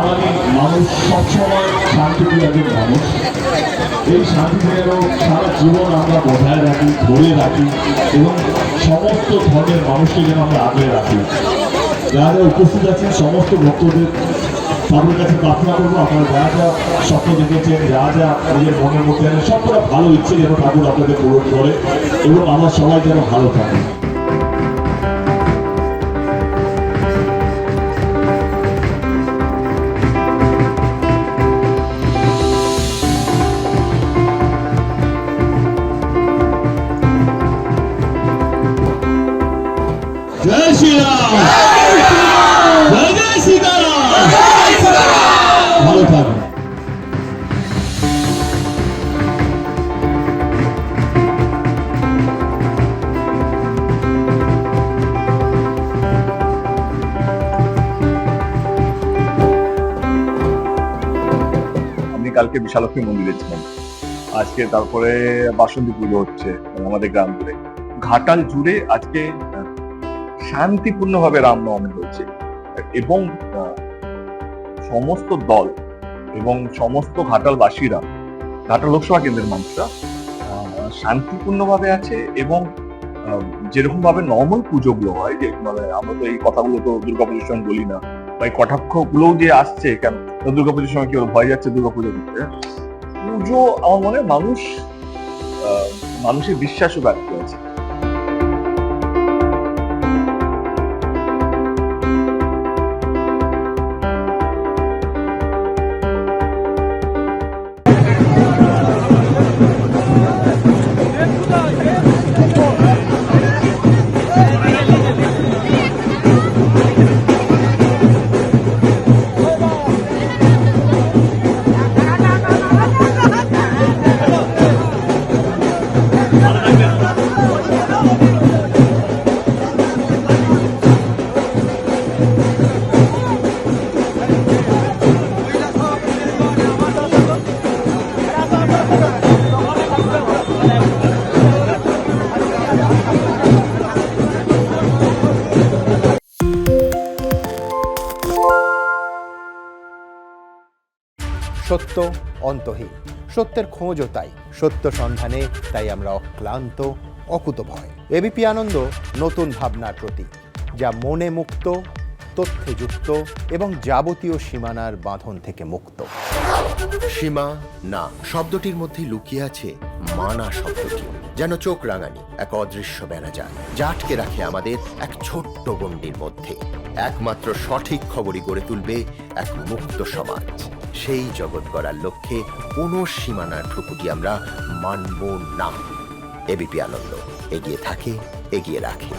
বাঙালি মানুষ সবসময় শান্তিপ্রিয় একজন মানুষ। এই শান্তি যেন সারা জীবন আমরা বজায় রাখি, ধরে রাখি এবং সমস্ত ধর্মের মানুষকে যেন আমরা আগলে রাখি। যারা উপস্থিত আছেন সমস্ত ভক্তদের তাদের কাছে প্রার্থনা করবো, আপনারা যা যা স্বপ্ন দেখেছেন, যা যা নিজের মনের মধ্যে আনেন, সবটা ভালো ইচ্ছে যেন ঠাকুর আপনাদের পূরণ করে এবং আমরা সবাই যেন ভালো থাকি। জয় শ্রীরাম, জয় জয় সীতারাম, ভালো থাকবেন। আমি কালকে বিশালক্ষী মন্দিরে ছিলাম, আজকে তারপরে বাসন্তী পুজো হচ্ছে আমাদের গ্রাম জুড়ে, ঘাটাল জুড়ে আজকে শান্তিপূর্ণভাবে রামনবমী হয়েছে এবং সমস্ত দল এবং সমস্ত ঘাটালবাসীরা, ঘাটাল লোকসভা কেন্দ্রের মানুষরা শান্তিপূর্ণভাবে আছে এবং যেরকম ভাবে নর্মাল পুজোগুলো হয়, যে মানে আমরা তো এই কথাগুলো তো দুর্গাপুজোর সময় বলি না, বা এই কটাক্ষ গুলোও যে আসছে কেন দুর্গাপুজোর সময় কি ভয় যাচ্ছে দুর্গাপুজো দিতে, পুজো আমার মনে হয় মানুষের বিশ্বাসও ব্যক্ত হয়েছে। সত্য অন্তহীন, সত্যের খোঁজও তাই, সত্য সন্ধানে তাই আমরা অক্লান্ত, অকুতভয়। এবিপি আনন্দ নতুন ভাবনার প্রতীক, যা মনে মুক্ত, তথ্যে যুক্ত এবং যাবতীয় সীমানার বাঁধন থেকে মুক্ত। সীমা না শব্দটির মধ্যে লুকিয়ে আছে মানা শব্দটি, যেন চোখ রাঙানি এক অদৃশ্য বেড়াজাল, যা আটকে রাখে আমাদের এক ছোট্ট গণ্ডির মধ্যে। একমাত্র সঠিক খবরই গড়ে তুলবে এক মুক্ত সমাজ। সেই জগৎ গড়ার লক্ষ্যে কোনো সীমানার ঠুকুটি আমরা মানব না। এবিপি আনন্দ এগিয়ে থাকে, এগিয়ে রাখে।